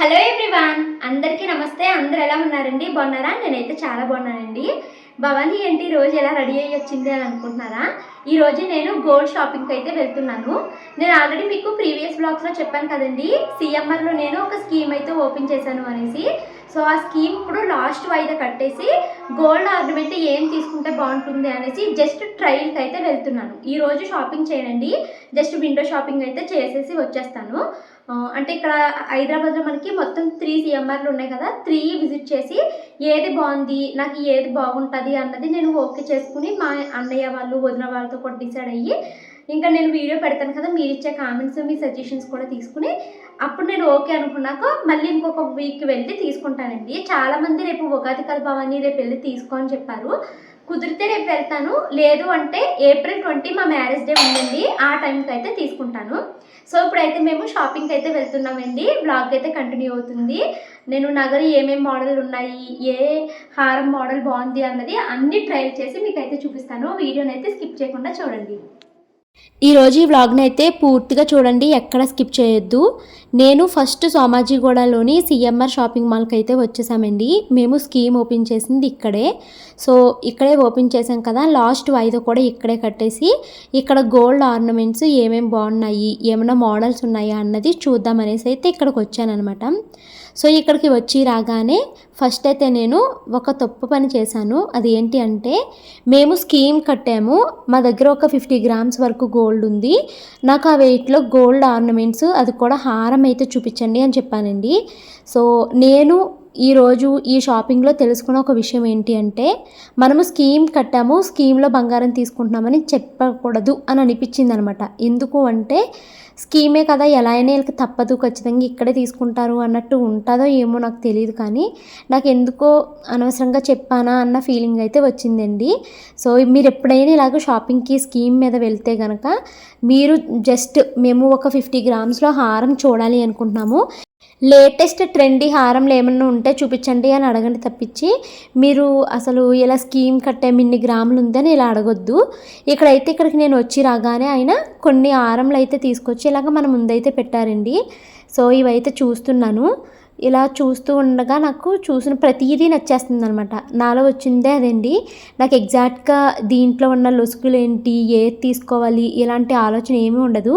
Hello everyone, అందరికీ నమస్తే. అందరు ఎలా ఉన్నారండి? బాగున్నారా? నేనైతే చాలా బాగున్నానండి. భవానీ ఏంటి రోజు ఎలా రెడీ అయ్యి వచ్చింది అని అనుకుంటున్నారా? ఈరోజు నేను గోల్డ్ షాపింగ్కి అయితే వెళ్తున్నాను. నేను ఆల్రెడీ మీకు ప్రీవియస్ బ్లాగ్స్లో చెప్పాను కదండి, సిఎంఆర్లో నేను ఒక స్కీమ్ అయితే ఓపెన్ చేశాను అనేసి. సో ఆ స్కీమ్ ఇప్పుడు లాస్ట్ వాయిదా కట్టేసి గోల్డ్ ఆర్నమెంట్ ఏం తీసుకుంటే బాగుంటుంది అనేసి జస్ట్ ట్రయల్కి అయితే వెళ్తున్నాను. ఈరోజు షాపింగ్ చేయనండి, జస్ట్ విండో షాపింగ్ అయితే చేసేసి వచ్చేస్తాను. అంటే ఇక్కడ హైదరాబాద్లో మనకి మొత్తం 3 సిఎంఆర్లు ఉన్నాయి కదా, 3 విజిట్ చేసి ఏది బాగుంది, నాకు ఏది బాగుంటుంది అన్నది నేను ఓకే చేసుకుని మా అన్నయ్య వాళ్ళు వదిన వాళ్ళతో కూడా డిసైడ్ అయ్యి ఇంకా నేను వీడియో పెడతాను కదా, మీరు ఇచ్చే కామెంట్స్ మీ సజెషన్స్ కూడా తీసుకుని అప్పుడు నేను ఓకే అనుకున్నాక మళ్ళీ ఇంకొక వీక్ వెళ్ళి తీసుకుంటానండి. చాలామంది రేపు ఉగాది కదా భవాని రేపు వెళ్ళి తీసుకో అని చెప్పారు. కుదిరితే రేపు వెళ్తాను, లేదు అంటే ఏప్రిల్ 20 మా మ్యారేజ్ డే ఉందండి, ఆ టైంకి అయితే తీసుకుంటాను. సో ఇప్పుడైతే మేము షాపింగ్కి అయితే వెళ్తున్నామండి. బ్లాగ్ అయితే కంటిన్యూ అవుతుంది. నేను నగలు ఏమేమి మోడల్ ఉన్నాయి, ఏ హారం మోడల్ బాగుంది అన్నది అన్ని ట్రయల్ చేసి మీకు అయితే చూపిస్తాను. వీడియోని అయితే స్కిప్ చేయకుండా చూడండి. ఈరోజు ఈ వ్లాగ్ని అయితే పూర్తిగా చూడండి, ఎక్కడ స్కిప్ చేయొద్దు. నేను ఫస్ట్ సోమాజిగూడలోని సిఎంఆర్ షాపింగ్ మాల్కి అయితే వచ్చేసామండి. మేము స్కీమ్ ఓపెన్ చేసింది ఇక్కడే. సో ఇక్కడే ఓపెన్ చేసాం కదా, లాస్ట్ వాయిదా కూడా ఇక్కడే కట్టేసి ఇక్కడ గోల్డ్ ఆర్నమెంట్స్ ఏమేమి బాగున్నాయి, ఏమైనా మోడల్స్ ఉన్నాయా అన్నది చూద్దామనేసి అయితే ఇక్కడికి వచ్చానమాట. సో ఇక్కడికి వచ్చి రాగానే ఫస్ట్ అయితే నేను ఒక తప్పు పని చేశాను. అది ఏంటి అంటే, మేము స్కీమ్ కట్టాము, మా దగ్గర ఒక 50 గ్రామ్స్ వరకు గోల్డ్ ఉంది, నాకు ఆ వెయిట్లో గోల్డ్ ఆర్నమెంట్స్ అది కూడా హారం అయితే చూపించండి అని చెప్పానండి. సో నేను ఈరోజు ఈ షాపింగ్లో తెలుసుకున్న ఒక విషయం ఏంటి అంటే, మనము స్కీమ్ కట్టాము, స్కీమ్లో బంగారం తీసుకుంటున్నామని చెప్పకూడదు అని అనిపించింది అనమాట. ఎందుకు అంటే స్కీమే కదా, ఎలా అయినా వీళ్ళకి తప్పదు, ఖచ్చితంగా ఇక్కడే తీసుకుంటారు అన్నట్టు ఉంటుందో ఏమో నాకు తెలియదు, కానీ నాకు ఎందుకో అనవసరంగా చెప్పానా అన్న ఫీలింగ్ అయితే వచ్చిందండి. సో మీరు ఎప్పుడైనా ఇలాగ షాపింగ్కి స్కీమ్ మీద వెళ్తే కనుక మీరు జస్ట్ మేము ఒక 50 గ్రామ్స్లో హారం చూడాలి అనుకుంటున్నాము, లేటెస్ట్ ట్రెండీ హారంలు ఏమన్నా ఉంటే చూపించండి అని అడగండి తప్పించి మీరు అసలు ఇలా స్కీమ్ కట్టే ఇన్ని గ్రాములు ఉందని ఇలా అడగొద్దు. ఇక్కడికి నేను వచ్చి రాగానే ఆయన కొన్ని హారంలు అయితే తీసుకొచ్చి ఇలాగ మన ముందైతే పెట్టారండి. సో ఇవైతే చూస్తున్నాను. ఇలా చూస్తూ ఉండగా నాకు చూసిన ప్రతిదీ నచ్చేస్తుంది అనమాట. నాలో వచ్చిందే అదండి. నాకు ఎగ్జాక్ట్గా దీంట్లో ఉన్న లొసుకులు ఏంటి, ఏది తీసుకోవాలి ఇలాంటి ఆలోచన ఏమీ ఉండదు.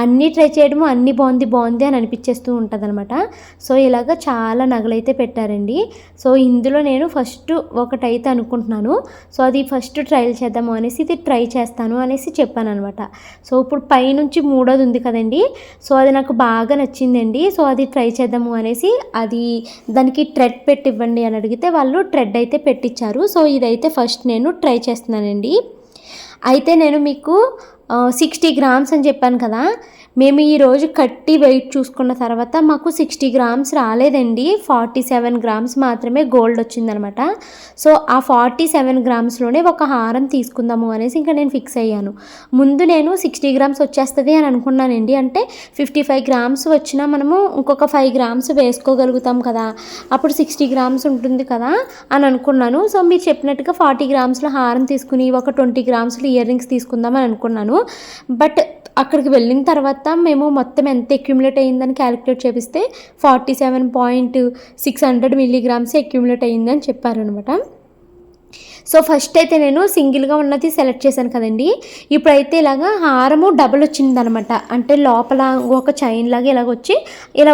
అన్నీ ట్రై చేయడము, అన్నీ బాగుంది అని అనిపించేస్తూ ఉంటుంది అనమాట. సో ఇలాగ చాలా నగలైతే పెట్టారండి. సో ఇందులో నేను ఫస్ట్ ఒకటైతే అనుకుంటున్నాను. సో అది ఫస్ట్ ట్రయల్ చేద్దాము అనేసి ఇది ట్రై చేస్తాను అనేసి చెప్పాను అనమాట. సో ఇప్పుడు పైనుంచి మూడోది ఉంది కదండి, సో అది నాకు బాగా నచ్చిందండి. సో అది ట్రై చేద్దాము అనేసి అది దానికి ట్రెడ్ పెట్టి ఇవ్వండి అని అడిగితే వాళ్ళు ట్రెడ్ అయితే పెట్టించారు. సో ఇదైతే ఫస్ట్ నేను ట్రై చేస్తున్నానండి. అయితే నేను మీకు 60 గ్రామ్స్ అని చెప్పాను కదా, మేము ఈరోజు కట్టి వెయిట్ చూసుకున్న తర్వాత మాకు 60 గ్రామ్స్ రాలేదండి, 47 గ్రామ్స్ మాత్రమే గోల్డ్ వచ్చిందనమాట. సో ఆ 47 గ్రామ్స్లోనే ఒక హారం తీసుకుందాము అనేసి ఇంకా నేను ఫిక్స్ అయ్యాను. ముందు నేను 60 గ్రామ్స్ వచ్చేస్తుంది అని అనుకున్నానండి. అంటే 55 గ్రామ్స్ వచ్చినా మనము ఇంకొక 5 గ్రామ్స్ వేసుకోగలుగుతాం కదా, అప్పుడు 60 గ్రామ్స్ ఉంటుంది కదా అని అనుకున్నాను. సో మీరు చెప్పినట్టుగా 40 గ్రామ్స్లో హారం తీసుకుని ఒక 20 గ్రామ్స్లో ఇయర్ రింగ్స్ తీసుకుందామని అనుకున్నాను. బట్ అక్కడికి వెళ్ళిన తర్వాత మేము మొత్తం ఎంత అక్యుములేట్ అయ్యిందని క్యాలిక్యులేట్ చేపిస్తే 47.600 మిల్లీగ్రామ్స్ అక్యుములేట్ అయ్యిందని చెప్పారనమాట. సో ఫస్ట్ అయితే నేను సింగిల్గా ఉన్నది సెలెక్ట్ చేశాను కదండి. ఇప్పుడైతే ఇలాగా హారము డబుల్ వచ్చిందనమాట, అంటే లోపల ఒక చైన్ లాగా ఇలా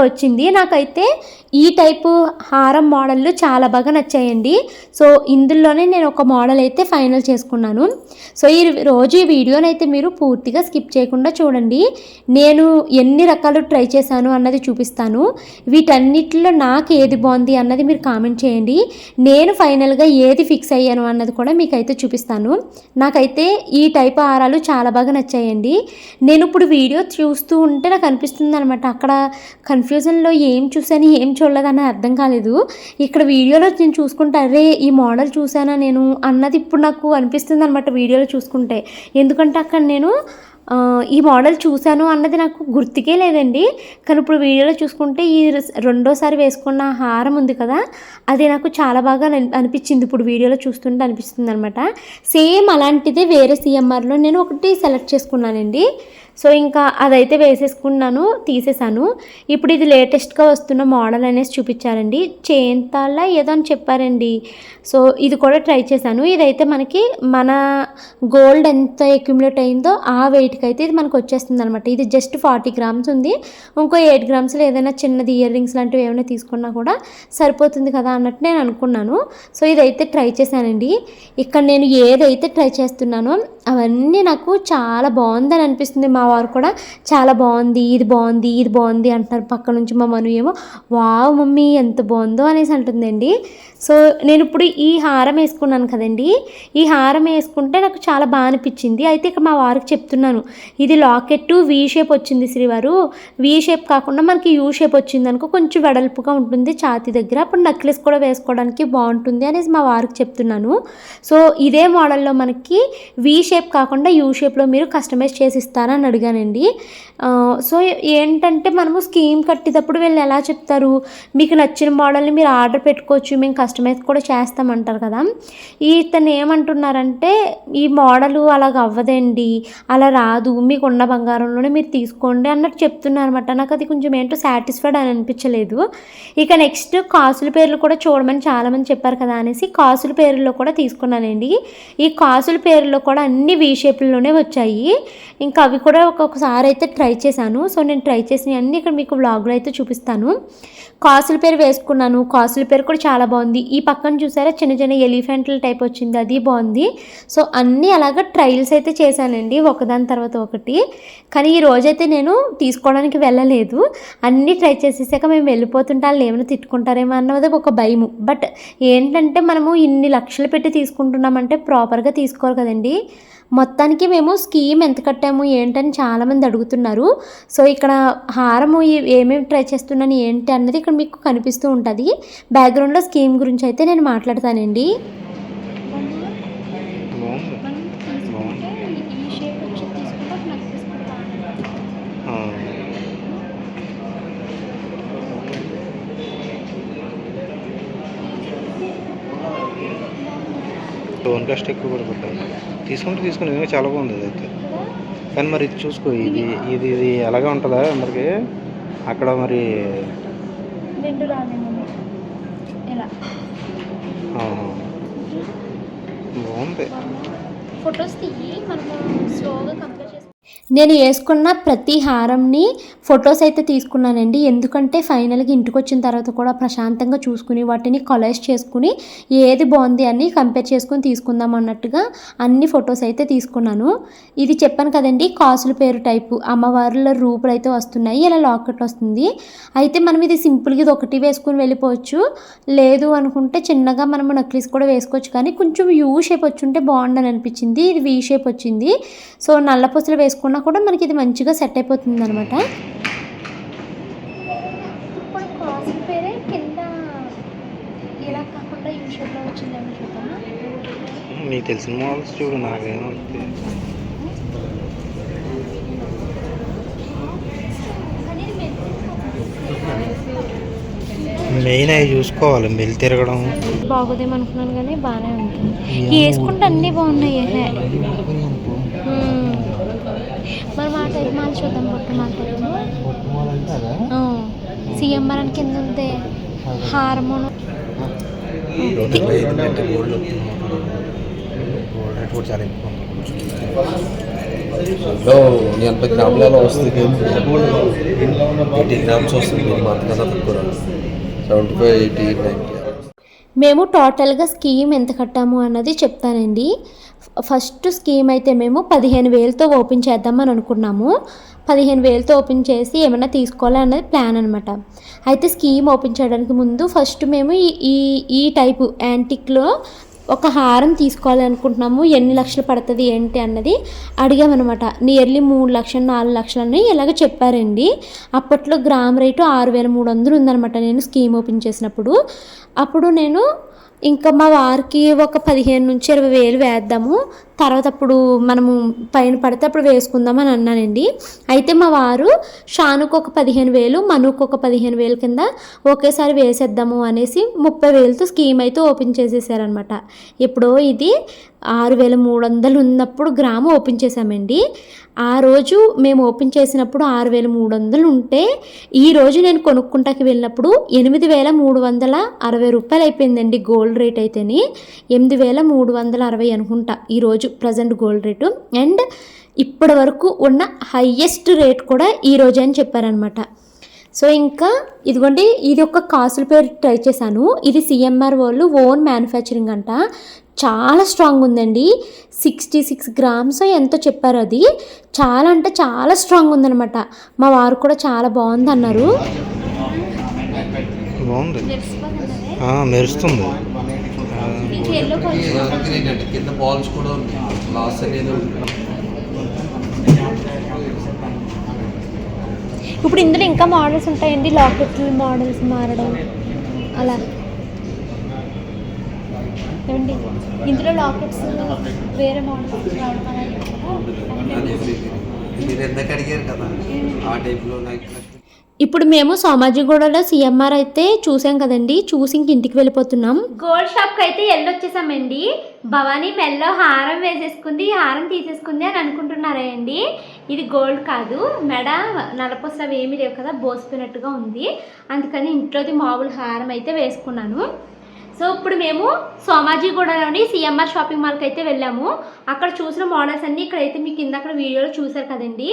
వచ్చింది. నాకైతే ఈ టైపు హారం మోడళ్ళు చాలా బాగా నచ్చాయండి. సో ఇందులోనే నేను ఒక మోడల్ అయితే ఫైనల్ చేసుకున్నాను. సో ఈ వీడియోని అయితే మీరు పూర్తిగా స్కిప్ చేయకుండా చూడండి. నేను ఎన్ని రకాలు ట్రై చేశాను అన్నది చూపిస్తాను. వీటన్నిటిలో నాకు ఏది బాగుంది అన్నది మీరు కామెంట్ చేయండి. నేను ఫైనల్గా ఏది ఫిక్స్ అయ్యాను అన్నది కూడా మీకైతే చూపిస్తాను. నాకైతే ఈ టైప్ హారాలు చాలా బాగా నచ్చాయండి. నేను ఇప్పుడు వీడియో చూస్తూ ఉంటే నాకు అనిపిస్తుంది అనమాట, అక్కడ కన్ఫ్యూజన్లో ఏం చూసాను ఏం చూడలేదని అర్థం కాలేదు. ఇక్కడ వీడియోలో నేను చూసుకుంటే అరే ఈ మోడల్ చూసానా నేను అన్నది ఇప్పుడు నాకు అనిపిస్తుంది అనమాట వీడియోలో చూసుకుంటే. ఎందుకంటే అక్కడ నేను ఈ మోడల్ చూశాను అన్నది నాకు గుర్తుకే లేదండి. కానీ ఇప్పుడు వీడియోలో చూసుకుంటే ఈ రెండోసారి వేసుకున్న హారం ఉంది కదా, అది నాకు చాలా బాగా అనిపించింది. ఇప్పుడు వీడియోలో చూస్తుంటే అనిపిస్తుంది అనమాట. సేమ్ అలాంటిదే వేరే సిఎంఆర్లో నేను ఒకటి సెలెక్ట్ చేసుకున్నానండి. సో ఇంకా అదైతే వేసేసుకున్నాను, తీసేసాను. ఇప్పుడు ఇది లేటెస్ట్గా వస్తున్న మోడల్ అనేసి చూపించారండి, చైన్ తాళ్ళ ఏదో అని చెప్పారండి. సో ఇది కూడా ట్రై చేశాను. ఇదైతే మనకి మన గోల్డ్ ఎంత అక్యుములేట్ అయిందో ఆ వెయిట్కి అయితే ఇది మనకు వచ్చేస్తుంది అనమాట. ఇది జస్ట్ 40 గ్రామ్స్ ఉంది. ఇంకో 8 గ్రామ్స్లో ఏదైనా చిన్నది ఇయర్ రింగ్స్ లాంటివి ఏమైనా తీసుకున్నా కూడా సరిపోతుంది కదా అన్నట్టు నేను అనుకున్నాను. సో ఇదైతే ట్రై చేశానండి. ఇక్కడ నేను ఏదైతే ట్రై చేస్తున్నానో అవన్నీ నాకు చాలా బాగుందని అనిపిస్తుంది. మా వారు కూడా చాలా బాగుంది, ఇది బాగుంది, ఇది బాగుంది అంటున్నారు. పక్క నుంచి మా మను ఏమో వావ్ మమ్మీ ఎంత బాగుందో అనేసి అంటుందండి. సో నేను ఇప్పుడు ఈ హారం వేసుకున్నాను కదండి, ఈ హారం వేసుకుంటే నాకు చాలా బాగా అనిపించింది. అయితే ఇక్కడ మా వారికి చెప్తున్నాను, ఇది లాకెట్ వీ షేప్ వచ్చింది శ్రీవారు, వీ షేప్ కాకుండా మనకి యూ షేప్ వచ్చింది అనుకో, కొంచెం వెడల్పుగా ఉంటుంది ఛాతీ దగ్గర, అప్పుడు నెక్లెస్ కూడా వేసుకోవడానికి బాగుంటుంది అనేసి మా వారికి చెప్తున్నాను. సో ఇదే మోడల్లో మనకి వీ షేప్ కాకుండా యూ షేప్లో మీరు కస్టమైజ్ చేసి ఇస్తారని అడిగానండి. సో ఏంటంటే మనము స్కీమ్ కట్టేటప్పుడు వీళ్ళు ఎలా చెప్తారు, మీకు నచ్చిన మోడల్ని మీరు ఆర్డర్ పెట్టుకోవచ్చు, మేము కస్టమైజ్ కూడా చేస్తామంటారు కదా. ఇతను ఏమంటున్నారంటే ఈ మోడలు అలాగ అవ్వదండి, అలా రాదు, మీకు ఉన్న బంగారంలోనే మీరు తీసుకోండి అన్నట్టు చెప్తున్నారు అనమాట. నాకు అది కొంచెం ఏంటో సాటిస్ఫైడ్ అని అనిపించలేదు. ఇక నెక్స్ట్ కాసుల పేర్లు కూడా చూడమని చాలామంది చెప్పారు కదా అనేసి కాసుల పేర్లలో కూడా తీసుకున్నానండి. ఈ కాసుల పేర్లలో కూడా అన్ని వీ షేప్లోనే వచ్చాయి. ఇంకా అవి కూడా ఒక్కొక్కసారి అయితే ట్రై చేశాను. సో నేను ట్రై చేసినవి అన్నీ ఇక్కడ మీకు వ్లాగ్లో అయితే చూపిస్తాను. కాసుల పేరు వేసుకున్నాను, కాసుల పేరు కూడా చాలా బాగుంది. ఈ పక్కన చూసారా చిన్న చిన్న ఎలిఫెంట్ల టైప్ వచ్చింది, అది బాగుంది. సో అన్నీ అలాగా ట్రయల్స్ అయితే చేశానండి, ఒకదాని తర్వాత ఒకటి. కానీ ఈ రోజైతే నేను తీసుకోవడానికి వెళ్ళలేదు. అన్నీ ట్రై చేసేసాక మేము వెళ్ళిపోతుంటే వాళ్ళు ఏమైనా తిట్టుకుంటారేమో అన్నది ఒక భయము. బట్ ఏంటంటే మనము ఇన్ని లక్షలు పెట్టి తీసుకుంటున్నామంటే ప్రాపర్గా తీసుకోరు కదండి. మొత్తానికి మేము స్కీమ్ ఎంత కట్టాము ఏంటని చాలామంది అడుగుతున్నారు. సో ఇక్కడ హారము ఏమేమి ట్రై చేస్తున్నాను ఏంటి అన్నది ఇక్కడ మీకు కనిపిస్తూ ఉంటుంది. బ్యాక్గ్రౌండ్లో స్కీమ్ గురించి అయితే నేను మాట్లాడతానండి. స్టోన్ కాస్ట్ ఎక్కువ కూడా పడ్డాను, తీసుకుని చాలా బాగుంది అది అయితే. కానీ మరి ఇది చూసుకో, ఇది ఇది ఇది ఎలాగా ఉంటుందా అందరికి అక్కడ మరి బాగుంది. ఫొటోస్ తీయి మనము స్లోగా కంపేర్ చేసి నేను వేసుకున్న ప్రతి హారంని ఫొటోస్ అయితే తీసుకున్నానండి. ఎందుకంటే ఫైనల్గా ఇంటికి వచ్చిన తర్వాత కూడా ప్రశాంతంగా చూసుకుని వాటిని కలర్స్ చేసుకుని ఏది బాగుంది అని కంపేర్ చేసుకుని తీసుకుందాం అన్నట్టుగా అన్ని ఫొటోస్ అయితే తీసుకున్నాను. ఇది చెప్పాను కదండి కాసుల పేరు టైపు అమ్మవార్ల రూపులు అయితే వస్తున్నాయి, ఇలా లాకెట్ వస్తుంది. అయితే మనం ఇది సింపుల్గా ఇది ఒకటి వేసుకుని వెళ్ళిపోవచ్చు, లేదు అనుకుంటే చిన్నగా మనము నెక్లెస్ కూడా వేసుకోవచ్చు. కానీ కొంచెం యూ షేప్ వచ్చుంటే బాగుండని అనిపించింది, ఇది వీ షేప్ వచ్చింది. సో నల్ల పూసలు వేసుకున్నా కూడా మనకి ఇది మంచిగా సెట్ అయిపోతుంది అనమాట. ఇప్పుడు కాసుల పేరే కింద ఇలా కాకుండా యూ షేప్లో వచ్చిందేమో చూద్దామా. నీకు తెలిసిన మోడల్స్ చూడు, నాకేమో మెయిన్ అవి చూసుకోవాలి, మెల్లి తిరగడం బాగోదేమో అనుకున్నాను కానీ బాగానే ఉంటుంది. వేసుకుంటే అన్నీ బాగున్నాయి. మరి మా టైప్ మాల్ చూద్దాం, పొట్టు మాల్ టైప్ సీఎంఆర్ అని కింద ఉంది హార్మోన్. ఎంత గ్రాములలో వస్తుంది, 80 గ్రామ్స్ వస్తుంది, అంతకన్నా తక్కువ 75, 80, 90. మేము టోటల్గా స్కీమ్ ఎంత కట్టాము అన్నది చెప్తానండి. ఫస్ట్ స్కీమ్ అయితే మేము 15,000తో ఓపెన్ చేద్దామని అనుకున్నాము. 15,000తో ఓపెన్ చేసి ఏమైనా తీసుకోవాలి అన్నది ప్లాన్ అనమాట. అయితే స్కీమ్ ఓపెన్ చేయడానికి ముందు ఫస్ట్ మేము ఈ టైపు యాంటిక్లో ఒక హారం తీసుకోవాలి అనుకుంటున్నాము. ఎన్ని లక్షలు పడుతుంది ఏంటి అన్నది అడిగామన్నమాట. నియర్లీ 3 లక్షలు 4 లక్షలని ఇలాగ చెప్పారండి. అప్పట్లో గ్రామ్ రేటు 6,300 ఉందన్నమాట నేను స్కీమ్ ఓపెన్ చేసినప్పుడు. అప్పుడు నేను ఇంకా మా వారికి ఒక 15,000 నుంచి 20,000 వేద్దాము, తర్వాత అప్పుడు మనము పైన పడితే అప్పుడు వేసుకుందామని అన్నానండి. అయితే మా వారు షానుకు ఒక 15,000, మనుకు ఒక 15,000 కింద ఒకేసారి వేసేద్దాము అనేసి 30,000తో స్కీమ్ అయితే ఓపెన్ చేసేసారనమాట. ఎప్పుడో ఇది 6,300 ఉన్నప్పుడు గ్రాము ఓపెన్ చేశామండి. ఆ రోజు మేము ఓపెన్ చేసినప్పుడు 6,300 ఉంటే ఈరోజు నేను కొనుక్కుంటాకి వెళ్ళినప్పుడు 8,360 రూపాయలు అయిపోయిందండి గోల్డ్ రేట్ అయితేని. 8,360 అనుకుంటా ఈరోజు ప్రజెంట్ గోల్డ్ రేటు. అండ్ ఇప్పటి వరకు ఉన్న హయ్యెస్ట్ రేట్ కూడా ఈరోజు అని చెప్పారనమాట. సో ఇంకా ఇదిగోండి, ఇది ఒక కాసుల పేరు ట్రై చేశాను. ఇది సిఎంఆర్ వాళ్ళు ఓన్ మ్యానుఫ్యాక్చరింగ్ అంట. చాలా స్ట్రాంగ్ ఉందండి. 66 గ్రామ్స్ ఎంతో చెప్పారు. అది చాలా అంటే చాలా స్ట్రాంగ్ ఉందనమాట. మా వారు కూడా చాలా బాగుంది అన్నారు. బాగుంది, మెరుస్తుంది. కింద బాల్స్ కూడా ఉన్నాయి. లాస్ అనేది ఇప్పుడు ఇందులో ఇంకా మోడల్స్ ఉంటాయండి, లాకెట్లు మోడల్స్ మారడం అలా ఏమండి. ఇందులో లాకెట్స్ వేరే మోడల్స్ రావడం అలా మీరు ఎందుకు అడిగారు కదా ఆ టైప్లో. ఇప్పుడు మేము సోమాజిగూడలో సిఎంఆర్ అయితే చూసాం కదండి, చూసి ఇంటికి వెళ్ళిపోతున్నాం. గోల్డ్ షాప్కి అయితే వెళ్ళొచ్చేసామండి. భవానీ మెల్లో హారం వేసేసుకుంది, హారం తీసేసుకుంది అని అనుకుంటున్నారా అండి. ఇది గోల్డ్ కాదు, మెడ నలపొసలు ఏమీ లేవు కదా, బోసిపోయినట్టుగా ఉంది. అందుకని ఇంట్లోది మామూలు హారం అయితే వేసుకున్నాను. సో ఇప్పుడు మేము సోమాజిగూడలోని సిఎంఆర్ షాపింగ్ మాల్కి అయితే వెళ్ళాము. అక్కడ చూసిన మోడల్స్ అన్నీ ఇక్కడైతే మీకు ఇందాక వీడియోలో చూసారు కదండి.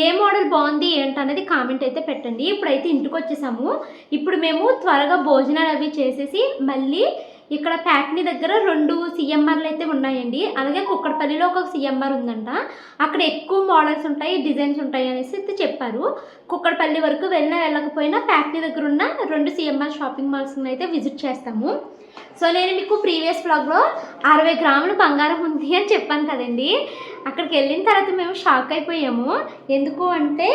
ఏ మోడల్ బాగుంది ఏంటనేది కామెంట్ అయితే పెట్టండి. ఇప్పుడైతే ఇంటికి వచ్చేసాము. ఇప్పుడు మేము త్వరగా భోజనాలు అవి చేసేసి మళ్ళీ ఇక్కడ ప్యాట్నీ దగ్గర 2 సిఎంఆర్లు అయితే ఉన్నాయండి. అలాగే కుక్కడపల్లిలో ఒక సిఎంఆర్ ఉందంట. అక్కడ ఎక్కువ మోడల్స్ ఉంటాయి, డిజైన్స్ ఉంటాయి అనేసి అయితే చెప్పారు. కుక్కడపల్లి వరకు వెళ్ళకపోయినా ప్యాట్నీ దగ్గర ఉన్న 2 సిఎంఆర్ షాపింగ్ మాల్స్ని అయితే విజిట్ చేస్తాము. సో నేను మీకు ప్రీవియస్ వ్లాగ్లో 60 గ్రాములు బంగారం ఉంది అని చెప్పాను కదండి. అక్కడికి వెళ్ళిన తర్వాత మేము షాక్ అయిపోయాము. ఎందుకు అంటే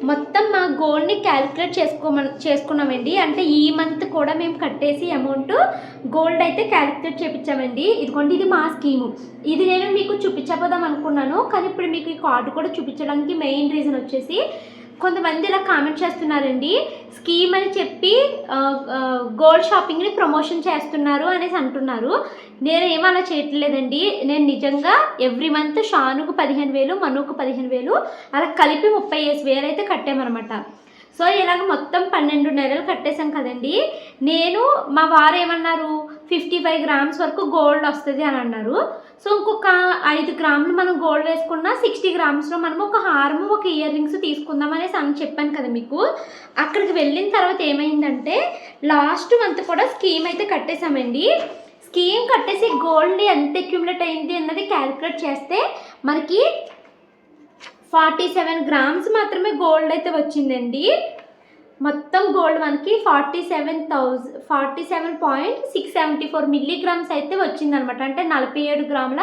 మొత్తం మా గోల్డ్ని క్యాలిక్యులేట్ చేసుకున్నామండి. అంటే ఈ మంత్ కూడా మేము కట్టేసి అమౌంట్ గోల్డ్ అయితే క్యాలిక్యులేట్ చేయించామండి. ఇదిగోండి, ఇది మా స్కీము. ఇది నేను మీకు చూపించబోదాం అనుకున్నాను, కానీ ఇప్పుడు మీకు ఈ కార్డు కూడా చూపించడానికి మెయిన్ రీజన్ వచ్చేసి కొంతమంది ఇలా కామెంట్ చేస్తున్నారండి, స్కీమ్ అని చెప్పి గోల్డ్ షాపింగ్ని ప్రమోషన్ చేస్తున్నారు అనేసి అంటున్నారు. నేను ఏమీ అలా చేయట్లేదండి. నేను నిజంగా ఎవ్రీ మంత్ షానుకు 15,000, మనుకు 15,000, అలా కలిపి 35,000 అయితే కట్టామన్నమాట. సో ఇలాగ మొత్తం 12 నెలలు కట్టేశాం కదండి. నేను మా వారు ఏమన్నారు, 55 గ్రామ్స్ వరకు గోల్డ్ వస్తుంది అని అన్నారు. సో ఇంకొక 5 గ్రాములు మనం గోల్డ్ వేసుకున్నా 60 గ్రామ్స్లో మనం ఒక హారము, ఒక ఇయర్ రింగ్స్ తీసుకుందాం అనేసి అని చెప్పాను కదా మీకు. అక్కడికి వెళ్ళిన తర్వాత ఏమైందంటే లాస్ట్ మంత్ కూడా స్కీమ్ అయితే కట్టేశామండి. స్కీమ్ కట్టేసి గోల్డ్ ఎంత అక్యుములేట్ అయింది అన్నది క్యాలిక్యులేట్ చేస్తే మనకి 47 గ్రామ్స్ మాత్రమే గోల్డ్ అయితే వచ్చిందండి. మొత్తం గోల్డ్ మనకి 47.674 మిల్లీగ్రామ్స్ అయితే వచ్చిందనమాట. అంటే 47 గ్రాముల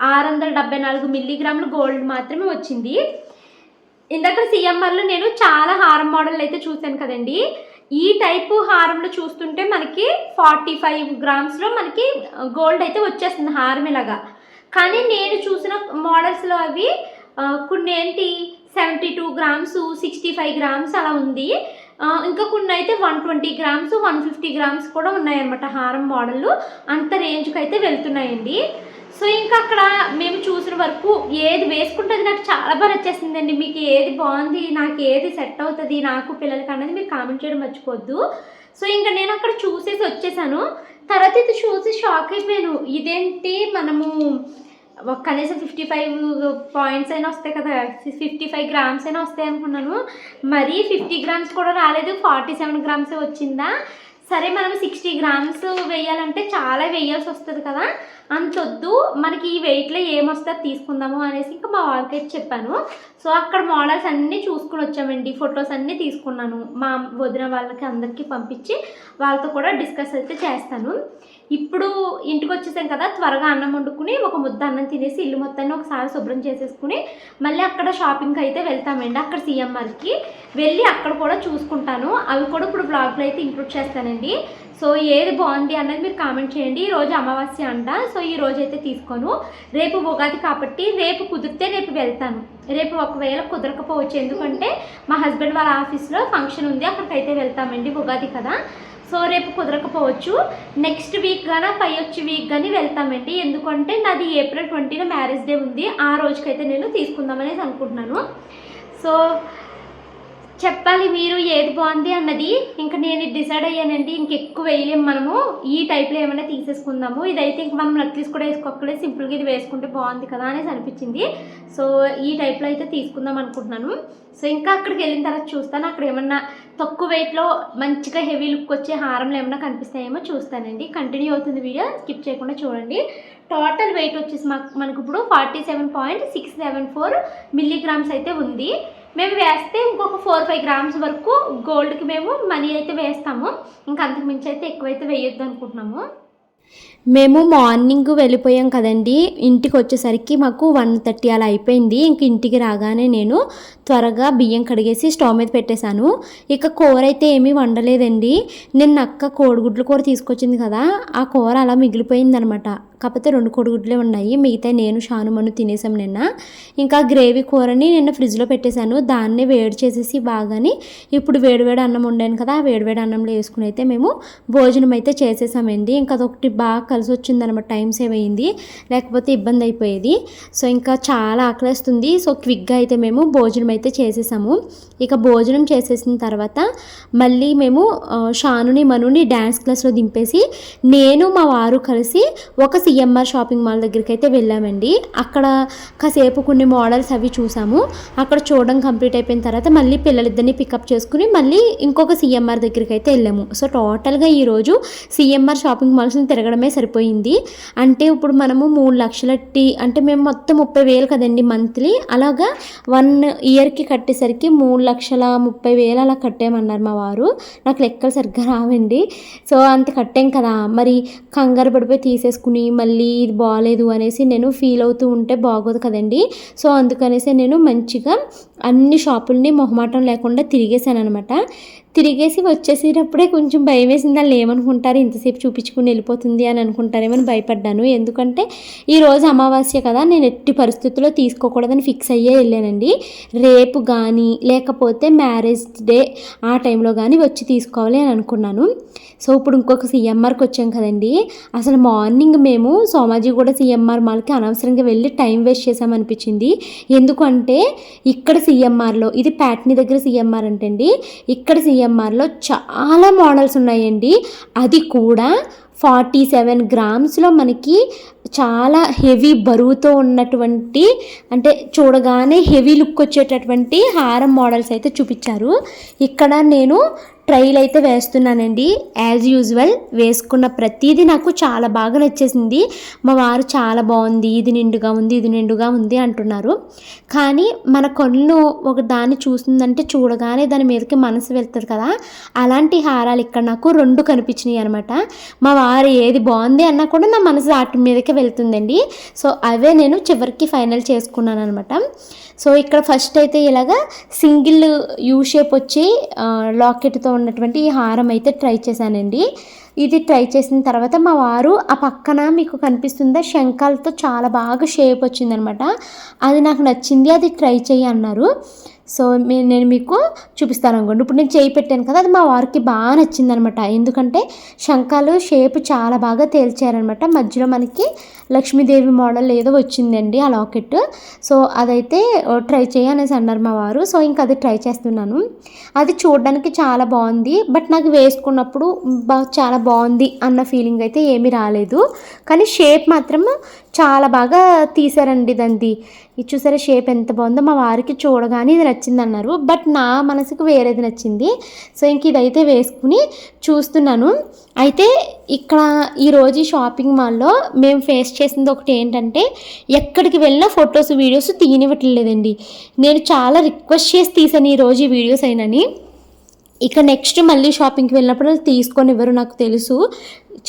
674 మిల్లీగ్రాములు గోల్డ్ మాత్రమే వచ్చింది. ఇందాక సిఎంఆర్లో నేను చాలా హారం మోడల్ అయితే చూశాను కదండి. ఈ టైపు హారంలో చూస్తుంటే మనకి 45 గ్రామ్స్లో మనకి గోల్డ్ అయితే వచ్చేస్తుంది హారం ఇలాగా. కానీ నేను చూసిన మోడల్స్లో అవి కొన్ని ఏంటి 72 గ్రామ్స్, 65 గ్రామ్స్ అలా ఉంది. ఇంకా కొన్ని అయితే 120 గ్రామ్స్, 150 గ్రామ్స్ కూడా ఉన్నాయన్నమాట హారం మోడళ్ళు. అంత రేంజ్కి అయితే వెళ్తున్నాయండి. సో ఇంకా అక్కడ మేము చూసిన వరకు ఏది వేసుకుంటుంది నాకు చాలా బాగా నచ్చేసిందండి. మీకు ఏది బాగుంది, నాకు ఏది సెట్ అవుతుంది నాకు పిల్లలకి అన్నది మీరు కామెంట్ చేయడం మర్చిపోద్దు. సో ఇంకా నేను అక్కడ చూసేసి వచ్చేసాను. తర్వాత ఇది చూసి షాక్ అయిపోయాను. ఇదేంటి, మనము కనీసం 55 పాయింట్స్ అయినా వస్తాయి కదా, 55 గ్రామ్స్ అయినా వస్తాయి అనుకున్నాను. మరీ 50 గ్రామ్స్ కూడా రాలేదు, 47 గ్రామ్సే వచ్చిందా. సరే మనం 60 గ్రామ్స్ వేయాలంటే చాలా వేయాల్సి వస్తుంది కదా, అంతొద్దు మనకి ఈ వెయిట్లో ఏమొస్తే తీసుకుందాము అనేసి ఇంకా మా వారికి అయితే చెప్పాను. సో అక్కడ మోడల్స్ అన్నీ చూసుకుని వచ్చామండి. ఫొటోస్ అన్నీ తీసుకున్నాను. మా వదిన వాళ్ళకి అందరికీ పంపించి వాళ్ళతో కూడా డిస్కస్ అయితే చేస్తాను. ఇప్పుడు ఇంటికి వచ్చేసాం కదా, త్వరగా అన్నం వండుకుని ఒక ముద్ద అన్నం తినేసి ఇల్లు మొత్తాన్ని ఒకసారి శుభ్రం చేసేసుకుని మళ్ళీ అక్కడ షాపింగ్కి అయితే వెళ్తామండి. అక్కడ సిఎంఆర్కి వెళ్ళి అక్కడ కూడా చూసుకుంటాను. అవి కూడా ఇప్పుడు బ్లాగ్లో అయితే ఇంక్లూడ్ చేస్తానండి. సో ఏది బాగుంది అన్నది మీరు కామెంట్ చేయండి. ఈరోజు అమావాస్య అంట, సో ఈ రోజు అయితే తీసుకోను. రేపు ఉగాది కాబట్టి రేపు కుదిరితే రేపు వెళ్తాను. రేపు ఒకవేళ కుదరకపోవచ్చు, ఎందుకంటే మా హస్బెండ్ వాళ్ళ ఆఫీస్లో ఫంక్షన్ ఉంది, అక్కడికైతే వెళ్తామండి, ఉగాది కదా. సో రేపు కుదరకపోవచ్చు, నెక్స్ట్ వీక్ కానీ పై వచ్చే వీక్ కానీ వెళ్తామండి. ఎందుకంటే నాది ఏప్రిల్ 20న మ్యారేజ్ డే ఉంది, ఆ రోజుకైతే నేను తీసుకుందామనేసి అనుకుంటున్నాను. సో చెప్పాలి మీరు ఏది బాగుంది అన్నది. ఇంకా నేను డిసైడ్ అయ్యానండి, ఇంకెక్కువ వేయలేము మనము, ఈ టైప్లో ఏమైనా తీసేసుకుందాము. ఇదైతే ఇంక మనం నక్లీస్ కూడా వేసుకోకలేదు, సింపుల్గా ఇది వేసుకుంటే బాగుంది కదా అనేసి అనిపించింది. సో ఈ టైప్లో అయితే తీసుకుందాం అనుకుంటున్నాను. సో ఇంకా అక్కడికి వెళ్ళిన తర్వాత చూస్తాను, అక్కడ ఏమన్నా తక్కువ వెయిట్లో మంచిగా హెవీ లుక్ వచ్చే హారంలో ఏమన్నా కనిపిస్తాయేమో చూస్తానండి. కంటిన్యూ అవుతుంది వీడియో, స్కిప్ చేయకుండా చూడండి. టోటల్ వెయిట్ వచ్చేసి మనకు ఇప్పుడు 47.674 మిల్లీగ్రామ్స్ అయితే ఉంది. మేము వేస్తే ఇంకొక 4-5 గ్రామ్స్ వరకు గోల్డ్కి మేము మనీ అయితే వేస్తాము, ఇంకా అంతకు మించి అయితే ఎక్కువైతే వేయొద్దు అనుకుంటున్నాము. మేము మార్నింగ్ వెళ్ళిపోయాం కదండి, ఇంటికి వచ్చేసరికి మాకు 1:30 అలా అయిపోయింది. ఇంక ఇంటికి రాగానే నేను త్వరగా బియ్యం కడిగేసి స్టవ్ మీద పెట్టేశాను. ఇక కూర అయితే ఏమీ వండలేదండి. నిన్న అక్క కోడిగుడ్ల కూర తీసుకొచ్చింది కదా, ఆ కూర అలా మిగిలిపోయింది అనమాట. కాకపోతే 2 కోడిగుడ్లే ఉన్నాయి, మిగతా నేను షానుమను తినేసాం నిన్న. ఇంకా గ్రేవీ కూరని నిన్న ఫ్రిడ్జ్లో పెట్టేశాను, దాన్నే వేడి చేసేసి బాగాని ఇప్పుడు వేడివేడి అన్నం వండాను కదా, ఆ వేడివేడి అన్నంలో వేసుకుని అయితే మేము భోజనం అయితే చేసేసామండి. ఇంకా అదొకటి బాగా కలిసి వచ్చిందనమాట, టైం సేవ్ అయ్యింది, లేకపోతే ఇబ్బంది అయిపోయేది. సో ఇంకా చాలా ఆకలిస్తుంది. సో క్విక్గా అయితే మేము భోజనం అయితే చేసేసాము. ఇక భోజనం చేసేసిన తర్వాత మళ్ళీ మేము షానుని మనుని డ్యాన్స్ క్లాస్లో దింపేసి నేను మా వారు కలిసి ఒక సిఎంఆర్ షాపింగ్ మాల్ దగ్గరికి అయితే వెళ్ళామండి. అక్కడ కాసేపు కొన్ని మోడల్స్ అవి చూసాము. అక్కడ చూడడం కంప్లీట్ అయిపోయిన తర్వాత మళ్ళీ పిల్లలిద్దరిని పికప్ చేసుకుని మళ్ళీ ఇంకొక సిఎంఆర్ దగ్గరికి అయితే వెళ్ళాము. సో టోటల్గా ఈరోజు సిఎంఆర్ షాపింగ్ మాల్స్ని తిరగడమే సరిపోయింది. అంటే ఇప్పుడు మనము 3 లక్షల అంటే మేము మొత్తం 30,000 కదండి మంత్లీ, అలాగా 1 ఇయర్కి కట్టేసరికి 3,30,000 అలా కట్టామన్నారు మా వారు. నాకు లెక్కలు సరిగ్గా రావండి. సో అంత కట్టాం కదా, మరి కంగారు పడిపోయి తీసేసుకుని మళ్ళీ ఇది బాగాలేదు అనేసి నేను ఫీల్ అవుతూ ఉంటే బాగోదు కదండి. సో అందుకనేసి నేను మంచిగా అన్ని షాపుల్ని మొహమాటం లేకుండా తిరిగేసాను అనమాట. తిరిగేసి వచ్చేసేటప్పుడే కొంచెం భయం వేసింది, వాళ్ళు ఏమనుకుంటారు ఇంతసేపు చూపించుకుని వెళ్ళిపోతుంది అని అనుకుంటారేమని భయపడ్డాను. ఎందుకంటే ఈరోజు అమావాస్య కదా, నేను ఎట్టి పరిస్థితుల్లో తీసుకోకూడదని ఫిక్స్ అయ్యే వెళ్ళానండి. రేపు కానీ లేకపోతే మ్యారేజ్ డే ఆ టైంలో కానీ వచ్చి తీసుకోవాలి అని అనుకున్నాను. సో ఇప్పుడు ఇంకొక సిఎంఆర్కి వచ్చాం కదండి, అసలు మార్నింగ్ మేము సోమాజిగూడ సిఎంఆర్ మాల్కి అనవసరంగా వెళ్ళి టైం వేస్ట్ చేసామనిపించింది. ఎందుకంటే ఇక్కడ సిఎంఆర్లో, ఇది ప్యాట్నీ దగ్గర సిఎంఆర్ అంటండి, ఇక్కడ సిఎంఆర్లో చాలా మోడల్స్ ఉన్నాయండి. అది కూడా 47 గ్రామ్స్లో మనకి చాలా హెవీ బరువుతో ఉన్నటువంటి, అంటే చూడగానే హెవీ లుక్ వచ్చేటటువంటి హారం మోడల్స్ అయితే చూపించారు. ఇక్కడ నేను ట్రైల్ అయితే వేస్తున్నానండి. యాజ్ యూజువల్ వేసుకున్న ప్రతిదీ నాకు చాలా బాగా నచ్చేసింది. మా వారు చాలా బాగుంది, ఇది నిండుగా ఉంది, ఇది నిండుగా ఉంది అంటున్నారు. కానీ మన కళ్ళు ఒక దాన్ని చూస్తుందంటే చూడగానే దాని మీదకి మనసు వెళ్తుంది కదా, అలాంటి హారాలు ఇక్కడ నాకు 2 కనిపించినాయి అనమాట. మా వారు ఏది బాగుంది అన్నా కూడా నా మనసు వాటి మీదకే వెళ్తుందండి. సో అవే నేను చివరికి ఫైనల్ చేసుకున్నాను అనమాట. సో ఇక్కడ ఫస్ట్ అయితే ఇలాగా సింగిల్ యూ షేప్ వచ్చి లాకెట్తో ఉన్నటువంటి ఈ హారం అయితే ట్రై చేశానండి. ఇది ట్రై చేసిన తర్వాత మా వారు ఆ పక్కన మీకు కనిపిస్తుందా శంఖాలతో చాలా బాగా షేప్ వచ్చిందనమాట, అది నాకు నచ్చింది, అది ట్రై చేయి అన్నారు. సో నేను మీకు చూపిస్తాను అనుకోండి. ఇప్పుడు నేను చేయి పెట్టాను కదా, అది మా వారికి బాగా నచ్చిందనమాట. ఎందుకంటే శంఖాలు షేప్ చాలా బాగా తేల్చారనమాట. మధ్యలో మనకి లక్ష్మీదేవి మోడల్ ఏదో వచ్చిందండి ఆ లాకెట్. సో అదైతే ట్రై చేయి అనేసి అన్నారు మా వారు. సో ఇంకా అది ట్రై చేస్తున్నాను. అది చూడడానికి చాలా బాగుంది, బట్ నాకు వేసుకున్నప్పుడు చాలా బాగుంది అన్న ఫీలింగ్ అయితే ఏమీ రాలేదు. కానీ షేప్ మాత్రం చాలా బాగా తీసారండి దాన్ని. ఇది చూసారా షేప్ ఎంత బాగుందో, మా వారికి చూడగానే ఇది నచ్చింది అన్నారు, బట్ నా మనసుకు వేరేది నచ్చింది. సో ఇంక ఇదైతే వేసుకుని చూస్తున్నాను. అయితే ఇక్కడ ఈరోజు షాపింగ్ మాల్లో మేము ఫేస్ చేసింది ఒకటి ఏంటంటే, ఎక్కడికి వెళ్ళినా ఫొటోస్ వీడియోస్ తీయనివ్వట్లేదండి. నేను చాలా రిక్వెస్ట్ చేసి తీసాను ఈరోజు ఈ వీడియోస్ అయినని. ఇక నెక్స్ట్ మళ్ళీ షాపింగ్కి వెళ్ళినప్పుడు తీసుకొని ఇవ్వరు, నాకు తెలుసు.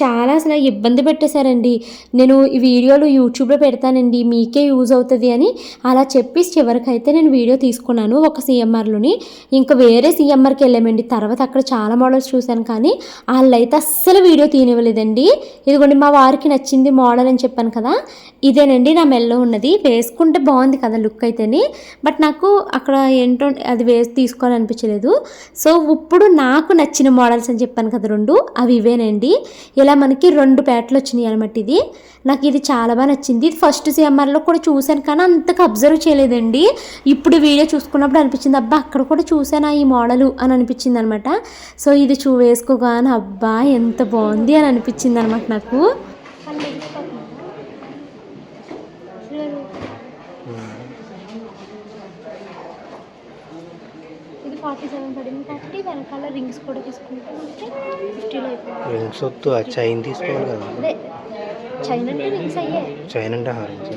చాలా అసలు ఇబ్బంది పెట్టేశారండి. నేను ఈ వీడియోలు యూట్యూబ్లో పెడతానండి, మీకే యూజ్ అవుతుంది అని అలా చెప్పి చివరికైతే నేను వీడియో తీసుకున్నాను ఒక సిఎంఆర్లోని. ఇంకా వేరే సిఎంఆర్కి వెళ్ళామండి. తర్వాత అక్కడ చాలా మోడల్స్ చూశాను, కానీ వాళ్ళైతే అస్సలు వీడియో తీయనివ్వలేదండి. ఇదిగోండి మా వారికి నచ్చింది మోడల్ అని చెప్పాను కదా, ఇదేనండి నా మెల్లో ఉన్నది. వేసుకుంటే బాగుంది కదా లుక్ అయితేని, బట్ నాకు అక్కడ ఏంటో అది తీసుకోవాలనిపించలేదు. సో ఇప్పుడు నాకు నచ్చిన మోడల్స్ అని చెప్పాను కదా 2, అవి ఇవేనండి. ఇలా మనకి 2 పేటలు వచ్చినాయి అనమాట. ఇది నాకు ఇది చాలా బాగా నచ్చింది. ఇది ఫస్ట్ సిఎంఆర్లో కూడా చూశాను కానీ అంతగా అబ్జర్వ్ చేయలేదండి. ఇప్పుడు వీడియో చూసుకున్నప్పుడు అనిపించింది అబ్బా అక్కడ కూడా చూసానా ఈ మోడలు అని అనిపించింది అనమాట. సో ఇది వేసుకోగానే అబ్బా ఎంత బాగుంది అని అనిపించింది అనమాట నాకు. ఇది 47 పడింది కాబట్టి వెనకాల రింగ్స్ కూడా తీసుకుంటే 50లో అయిపోయింది. రింగ్స్ వద్దు, ఆ చైన్ తీసుకోవాలి కదా. అదే చైన్ అంటే రింగ్స్ అయ్యే. చైన్ అంటే రింగ్స్.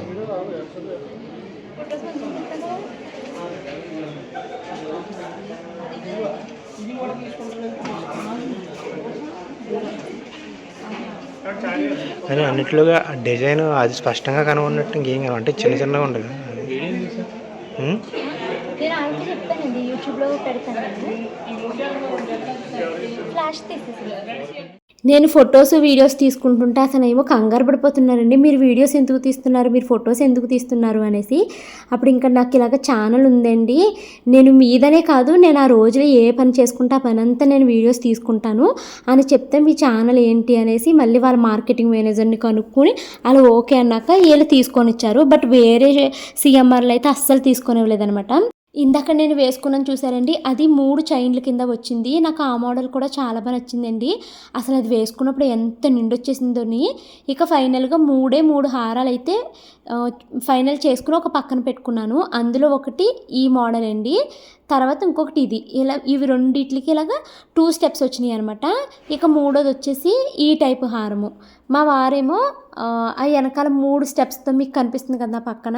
కానీ అన్నిట్లోగా డిజైన్ అది స్పష్టంగా కనబడినట్టు ఇంకేం కనబడి అంటే చిన్న చిన్నగా ఉండదు. నేను ఆల్రెడీ చెప్పానండి, యూట్యూబ్లో పెడతాను. ఫ్లాష్ తీసేసి నేను ఫొటోస్ వీడియోస్ తీసుకుంటుంటే అసలు కంగారు పడిపోతున్నారండి. మీరు వీడియోస్ ఎందుకు తీస్తున్నారు, మీరు ఫొటోస్ ఎందుకు తీస్తున్నారు అనేసి. అప్పుడు ఇంకా నాకు ఇలాగ ఛానల్ ఉందండి, నేను మీదనే కాదు నేను ఆ రోజులో ఏ పని చేసుకుంటే ఆ పని అంతా నేను వీడియోస్ తీసుకుంటాను అని చెప్తే మీ ఛానల్ ఏంటి అనేసి మళ్ళీ వాళ్ళ మార్కెటింగ్ మేనేజర్ని కనుక్కొని అలా ఓకే అన్నాక వీళ్ళు తీసుకొని ఇచ్చారు. బట్ వేరే సిఎంఆర్లు అయితే అస్సలు తీసుకొని ఇవ్వలేదనమాట. ఇందాక నేను వేసుకున్నాను చూసారండి, అది 3 చైన్ల కింద వచ్చింది. నాకు ఆ మోడల్ కూడా చాలా బాగా నచ్చిందండి. అసలు అది వేసుకున్నప్పుడు ఎంత నిండొచ్చేసిందోని. ఇక ఫైనల్గా 3 హారాలు అయితే ఫైనల్ చేసుకుని ఒక పక్కన పెట్టుకున్నాను. అందులో ఒకటి ఈ మోడల్ అండి, తర్వాత ఇంకొకటి ఇది. ఇలా ఇవి రెండిట్లకి ఇలాగా 2 స్టెప్స్ వచ్చినాయి అనమాట. ఇక 3వది వచ్చేసి ఈ టైపు హారము. మా వారేమో ఆ వెనకాల 3 స్టెప్స్తో మీకు కనిపిస్తుంది కదా పక్కన,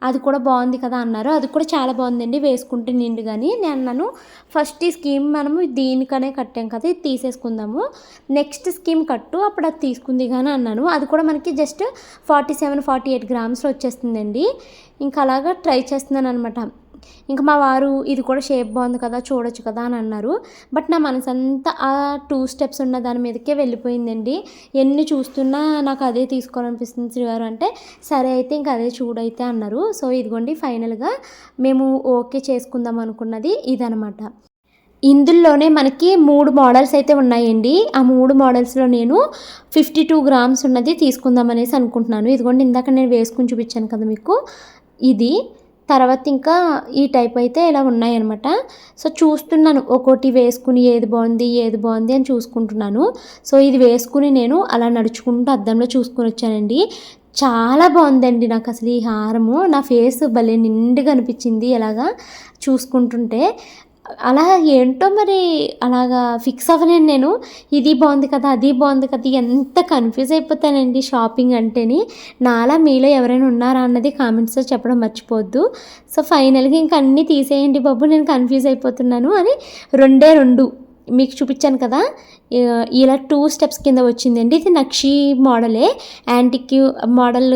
అది కూడా బాగుంది కదా అన్నారు. అది కూడా చాలా బాగుందండి వేసుకుంటే నిండు. కానీ నేను అన్నాను ఫస్ట్ ఈ స్కీమ్ మనము దీనికనే కట్టాం కదా, ఇది తీసేసుకుందాము, నెక్స్ట్ స్కీమ్ కట్టు అప్పుడు అది తీసుకుంది కానీ అన్నాను. అది కూడా మనకి జస్ట్ 47-48 గ్రామ్స్లో వచ్చేస్తుందండి. ఇంకా అలాగా ట్రై చేస్తున్నాను అనమాట. ఇంకా మా వారు ఇది కూడా షేప్ బాగుంది కదా చూడొచ్చు కదా అని అన్నారు. బట్ నా మనసు అంతా ఆ 2 స్టెప్స్ ఉన్న దాని మీదకే వెళ్ళిపోయిందండి. ఎన్ని చూస్తున్నా నాకు అదే తీసుకోవాలనిపిస్తుంది శ్రీవారు అంటే సరే అయితే ఇంకా అదే చూడైతే అన్నారు. సో ఇదిగోండి ఫైనల్గా మేము ఓకే చేసుకుందాం అనుకున్నది ఇదనమాట. ఇందులోనే మనకి 3 మోడల్స్ అయితే ఉన్నాయండి. ఆ 3 మోడల్స్లో నేను 52 గ్రామ్స్ ఉన్నది తీసుకుందాం అనేసి అనుకుంటున్నాను. ఇదిగోండి ఇందాక నేను వేసుకుని చూపించాను కదా మీకు, ఇది తర్వాత ఇంకా ఈ టైప్ అయితే ఇలా ఉన్నాయన్నమాట. సో చూస్తున్నాను ఒక్కోటి వేసుకుని ఏది బాగుంది అని చూసుకుంటున్నాను. సో ఇది వేసుకుని నేను అలా నడుచుకుంటూ అద్దంలో చూసుకుని వచ్చానండి. చాలా బాగుందండి. నాకు అసలు ఈ హారము నా ఫేస్ భలే నిండుగా అనిపించింది ఎలాగా చూసుకుంటుంటే. అలా ఏంటో మరి అలాగా ఫిక్స్ అవ్వలేను నేను. ఇది బాగుంది కదా అది బాగుంది కదా, ఎంత కన్ఫ్యూజ్ అయిపోతానండి షాపింగ్ అంటేని. నాలా మీలో ఎవరైనా ఉన్నారా అన్నది కామెంట్స్లో చెప్పడం మర్చిపోవద్దు. సో ఫైనల్గా ఇంక అన్నీ తీసేయండి బాబు నేను కన్ఫ్యూజ్ అయిపోతున్నాను అని 2 మీకు చూపించాను కదా, ఇలా 2 స్టెప్స్ కింద వచ్చిందండి. ఇది నక్షి మోడలే, యాంటిక్ మోడల్.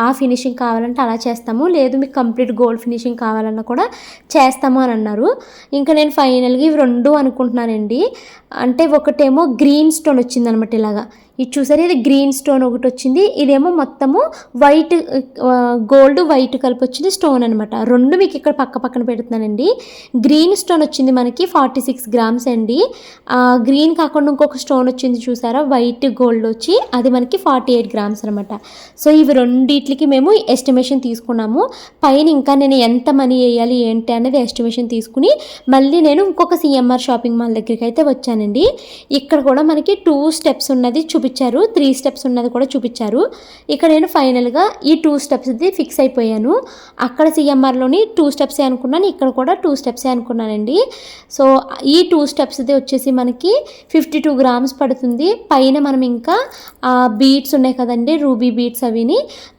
ఆ ఫినిషింగ్ కావాలంటే అలా చేస్తాము, లేదు మీకు కంప్లీట్ గోల్డ్ ఫినిషింగ్ కావాలన్నా కూడా చేస్తాము అని అన్నారు. ఇంకా నేను ఫైనల్గా ఇవి 2 అనుకుంటున్నానండి. అంటే ఒకటేమో గ్రీన్ స్టోన్ వచ్చిందనమాట ఇలాగా, ఇది చూసారు, ఇది గ్రీన్ స్టోన్ ఒకటి వచ్చింది, ఇదేమో మొత్తము వైట్ గోల్డ్ వైట్ కలిపి వచ్చింది స్టోన్ అనమాట. 2 మీకు ఇక్కడ పక్కన పెడుతున్నానండి. గ్రీన్ స్టోన్ వచ్చింది మనకి 46 గ్రామ్స్ అండి. గ్రీన్ కాకుండా ఇంకొక స్టోన్ వచ్చింది చూసారా వైట్ గోల్డ్ వచ్చి, అది మనకి 48 గ్రామ్స్ అనమాట. సో ఇవి రెండిట్లకి మేము ఎస్టిమేషన్ తీసుకున్నాము. పైన ఇంకా నేను ఎంత మనీ వేయాలి ఏంటి అనేది ఎస్టిమేషన్ తీసుకుని మళ్ళీ నేను ఇంకొక సిఎంఆర్ షాపింగ్ మాల్ దగ్గరికి అయితే వచ్చానండి. ఇక్కడ కూడా మనకి 2 స్టెప్స్ ఉన్నది చూపించారు, 3 స్టెప్స్ ఉన్నది కూడా చూపించారు. ఇక్కడ నేను ఫైనల్గా ఈ 2 స్టెప్స్ది ఫిక్స్ అయిపోయాను. అక్కడ సిఎంఆర్లోని 2 స్టెప్సే అనుకున్నాను, ఇక్కడ కూడా 2 స్టెప్సే అనుకున్నానండి. సో ఈ 2 స్టెప్స్ది వచ్చేసి మనకి 52 గ్రామ్స్ పడుతుంది. పైన మనం ఇంకా బీడ్స్ ఉన్నాయి కదండి, రూబీ బీడ్స్ అవిని,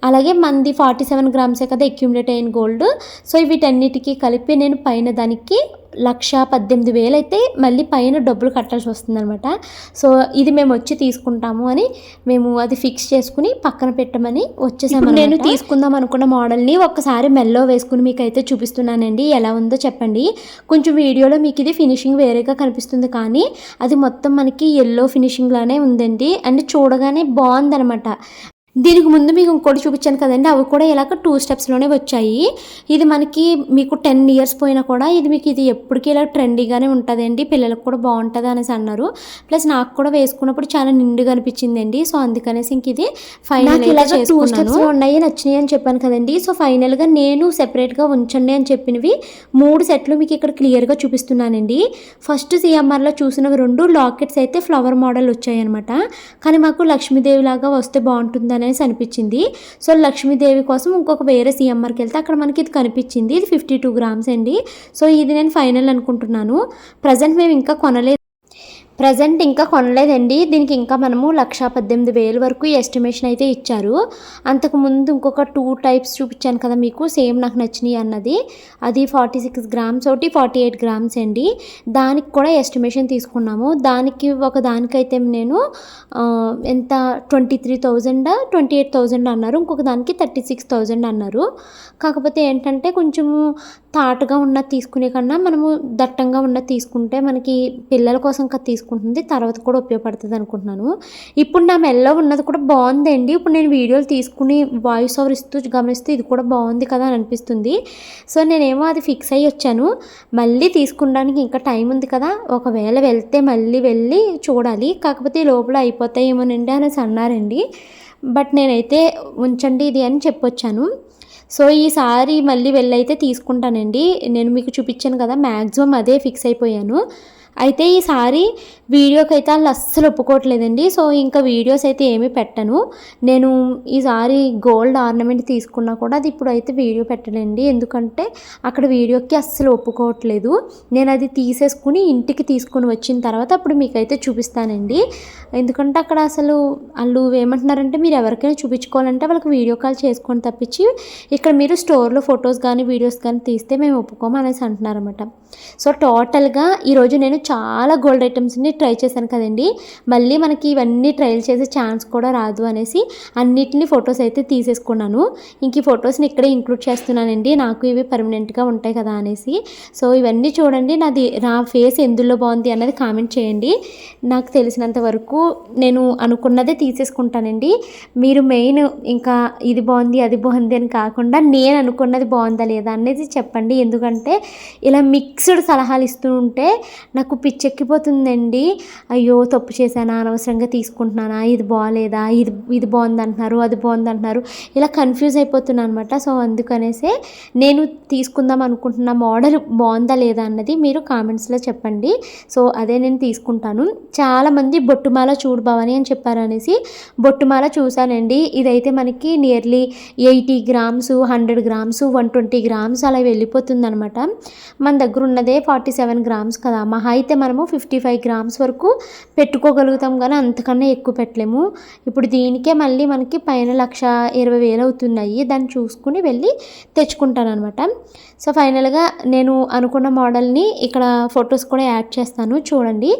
అలాగే మంది 47 గ్రామ్సే కదా అక్యుములేట్ అయిన గోల్డ్. సో వీటన్నిటికీ కలిపి నేను పైన దానికి 1,18,000 అయితే మళ్ళీ పైన డబ్బులు కట్టాల్సి వస్తుంది అనమాట. సో ఇది మేము వచ్చి తీసుకుంటాము అని మేము అది ఫిక్స్ చేసుకుని పక్కన పెట్టమని వచ్చేసాము. నేను తీసుకుందాం అనుకున్న మోడల్ని ఒక్కసారి మెల్లో వేసుకుని మీకు అయితే చూపిస్తున్నానండి, ఎలా ఉందో చెప్పండి. కొంచెం వీడియోలో మీకు ఇది ఫినిషింగ్ వేరేగా కనిపిస్తుంది కానీ అది మొత్తం మనకి ఎల్లో ఫినిషింగ్ లానే ఉందండి. అండ్ చూడగానే బాగుందనమాట. దీనికి ముందు మీకు ఇంకోటి చూపించాను కదండి, అవి కూడా ఇలాగ 2 స్టెప్స్లోనే వచ్చాయి. ఇది మనకి మీకు 10 ఇయర్స్ పోయినా కూడా ఇది ఎప్పటికీ ఇలా ట్రెండీగానే ఉంటుందండి, పిల్లలకు కూడా బాగుంటుంది అనేసి అన్నారు. ప్లస్ నాకు కూడా వేసుకున్నప్పుడు చాలా నిండుగా అనిపించిందండి. సో అందుకనేసి ఇంక ఇది ఫైనల్ ఇలా 2 స్టెప్స్ ఉన్నాయి, నచ్చినాయి అని చెప్పాను కదండి. సో ఫైనల్గా నేను సెపరేట్గా ఉంచండి అని చెప్పినవి 3 సెట్లు మీకు ఇక్కడ క్లియర్గా చూపిస్తున్నానండి. ఫస్ట్ సిఎంఆర్లో చూసినవి 2 లాకెట్స్ అయితే ఫ్లవర్ మోడల్ వచ్చాయి అనమాట. కానీ మాకు లక్ష్మీదేవి లాగా వస్తే బాగుంటుంది అనేసి అనిపించింది. సో లక్ష్మీదేవి కోసం ఇంకొక వేరే సిఎంఆర్కి వెళ్తే అక్కడ మనకి ఇది కనిపించింది. ఇది 52 గ్రామ్స్ అండి. సో ఇది నేను ఫైనల్ అనుకుంటున్నాను. ప్రజెంట్ మేము ఇంకా కొనలేదండి. దీనికి ఇంకా మనము 1,18,000 వరకు ఎస్టిమేషన్ అయితే ఇచ్చారు. అంతకుముందు ఇంకొక 2 టైప్స్ చూపించాను కదా మీకు, సేమ్ నాకు నచ్చినాయి అన్నది. అది 46 గ్రామ్స్ ఒకటి, 48 గ్రామ్స్ అండి. దానికి కూడా ఎస్టిమేషన్ తీసుకున్నాము. దానికైతే నేను ఎంత 23,000 28,000 అన్నారు. ఇంకొక దానికి 36,000 అన్నారు. కాకపోతే ఏంటంటే కొంచెము తాటుగా ఉన్నది తీసుకునే కన్నా మనము దట్టంగా ఉన్నది తీసుకుంటే మనకి పిల్లల కోసం తీసుకుంటుంది, తర్వాత కూడా ఉపయోగపడుతుంది అనుకుంటున్నాను. ఇప్పుడు నా మెల్లో ఉన్నది కూడా బాగుందండి. ఇప్పుడు నేను వీడియోలు తీసుకుని వాయిస్ ఓవర్ ఇస్తూ గమనిస్తే ఇది కూడా బాగుంది కదా అని అనిపిస్తుంది. సో నేనేమో అది ఫిక్స్ అయ్యి వచ్చాను. మళ్ళీ తీసుకునడానికి ఇంకా టైం ఉంది కదా, ఒకవేళ వెళ్తే మళ్ళీ వెళ్ళి చూడాలి. కాకపోతే ఈ లోపల అయిపోతాయేమోనండి అనేసి అన్నారండి. బట్ నేనైతే ఉంచండి ఇది అని చెప్పొచ్చాను. సో ఈసారి మళ్ళీ వెళ్ళైతే తీసుకుంటానండి. నేను మీకు చూపించాను కదా, మ్యాక్సిమం అదే ఫిక్స్ అయిపోయాను. అయితే ఈసారి వీడియోకి అయితే వాళ్ళు అస్సలు ఒప్పుకోవట్లేదండి. సో ఇంకా వీడియోస్ అయితే ఏమీ పెట్టను. నేను ఈసారి గోల్డ్ ఆర్నమెంట్ తీసుకున్నా కూడా అది ఇప్పుడు అయితే వీడియో పెట్టనండి. ఎందుకంటే అక్కడ వీడియోకి అస్సలు ఒప్పుకోవట్లేదు. నేను అది తీసేసుకుని ఇంటికి తీసుకుని వచ్చిన తర్వాత అప్పుడు మీకైతే చూపిస్తానండి. ఎందుకంటే అక్కడ అసలు వాళ్ళు ఏమంటున్నారంటే, మీరు ఎవరికైనా చూపించుకోవాలంటే వాళ్ళకి వీడియో కాల్ చేసుకొని తప్పించి ఇక్కడ మీరు స్టోర్లో ఫొటోస్ కానీ వీడియోస్ కానీ తీస్తే మేము ఒప్పుకోము అనేసి అంటున్నారన్నమాట. సో టోటల్గా ఈరోజు నేను చాలా గోల్డ్ ఐటమ్స్ని ట్రై చేశాను కదండి. మళ్ళీ మనకి ఇవన్నీ ట్రైల్ చేసే ఛాన్స్ కూడా రాదు అనేసి అన్నిటిని ఫొటోస్ అయితే తీసేసుకున్నాను. ఇంక ఈ ఫొటోస్ని ఇక్కడే ఇంక్లూడ్ చేస్తున్నానండి, నాకు ఇవి పర్మనెంట్గా ఉంటాయి కదా అనేసి. సో ఇవన్నీ చూడండి, నా ఫేస్ ఎందులో బాగుంది అన్నది కామెంట్ చేయండి. నాకు తెలిసినంత వరకు నేను అనుకున్నదే తీసేసుకుంటానండి. మీరు మెయిన్ ఇంకా ఇది బాగుంది అది బాగుంది అని కాకుండా నేను అనుకున్నది బాగుందా లేదా అనేది చెప్పండి. ఎందుకంటే ఇలా మిక్స్డ్ సలహాలు ఇస్తూ ఉంటే నాకు పిచ్చెక్కిపోతుందండి. అయ్యో తప్పు చేశానా, అనవసరంగా తీసుకుంటున్నానా, ఇది బాగాలేదా, ఇది బాగుంది అంటున్నారు, అది బాగుంది అంటున్నారు, ఇలా కన్ఫ్యూజ్ అయిపోతున్నాను అనమాట. సో అందుకనేసే నేను తీసుకుందాం అనుకుంటున్న మోడల్ బాగుందా లేదా అన్నది మీరు కామెంట్స్లో చెప్పండి. సో అదే నేను తీసుకుంటాను. చాలామంది బొట్టుమాల చూడు భవాని అని చెప్పారు అనేసి బొట్టుమాల చూశానండి. ఇదైతే మనకి నియర్లీ 80 గ్రామ్స్, 100 గ్రామ్స్, 120 గ్రామ్స్ అలా వెళ్ళిపోతుంది అనమాట. మన దగ్గర ఉన్నదే 47 గ్రామ్స్ కదా, మహా అయితే మనము 55 గ్రామ్స్ వరకు పెట్టుకోగలుగుతాం, కానీ అంతకన్నా ఎక్కువ పెట్టలేము. ఇప్పుడు దీనికే మళ్ళీ మనకి పైన 1,20,000 అవుతున్నాయి. దాన్ని చూసుకుని వెళ్ళి తెచ్చుకుంటాను అనమాట. సో ఫైనల్గా నేను అనుకున్న మోడల్ని ఇక్కడ ఫొటోస్ కూడా యాడ్ చేస్తాను చూడండి.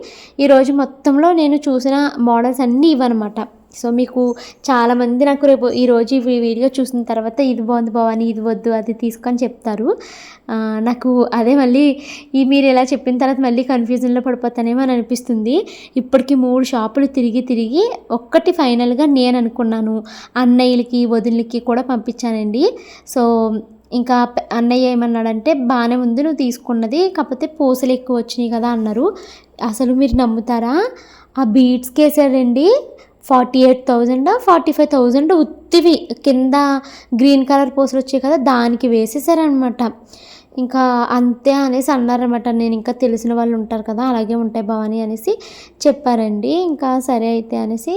ఈరోజు మొత్తంలో నేను చూసిన మోడల్స్ అన్నీ ఇవన్నమాట. సో మీకు చాలామంది నాకు రేపు ఈరోజు ఈ వీడియో చూసిన తర్వాత ఇది బాగుంది భవాని, ఇది వద్దు, అది తీసుకొని చెప్తారు. నాకు అదే మళ్ళీ మీరు ఇలా చెప్పిన తర్వాత మళ్ళీ కన్ఫ్యూజన్లో పడిపోతానేమో అని అనిపిస్తుంది. ఇప్పటికి 3 షాపులు తిరిగి ఒక్కటి ఫైనల్గా నేను అనుకున్నాను. అన్నయ్యలకి వదినలకి కూడా పంపించానండి. సో ఇంకా అన్నయ్య ఏమన్నాడంటే, బాగానే ఉంది నువ్వు తీసుకున్నది, కాకపోతే పూసలు ఎక్కువ వచ్చినాయి కదా అన్నారు. అసలు మీరు నమ్ముతారా, ఆ బీడ్స్కి వేసాడండి 48,000 45,000 ఉత్తివి కింద గ్రీన్ కలర్ పూసలు వచ్చాయి కదా, దానికి వేసేసారనమాట. ఇంకా అంతే అనేసి అన్నారనమాట. నేను ఇంకా తెలిసిన వాళ్ళు ఉంటారు కదా, అలాగే ఉంటాయి భవాని అనేసి చెప్పారండి. ఇంకా సరే అయితే అనేసి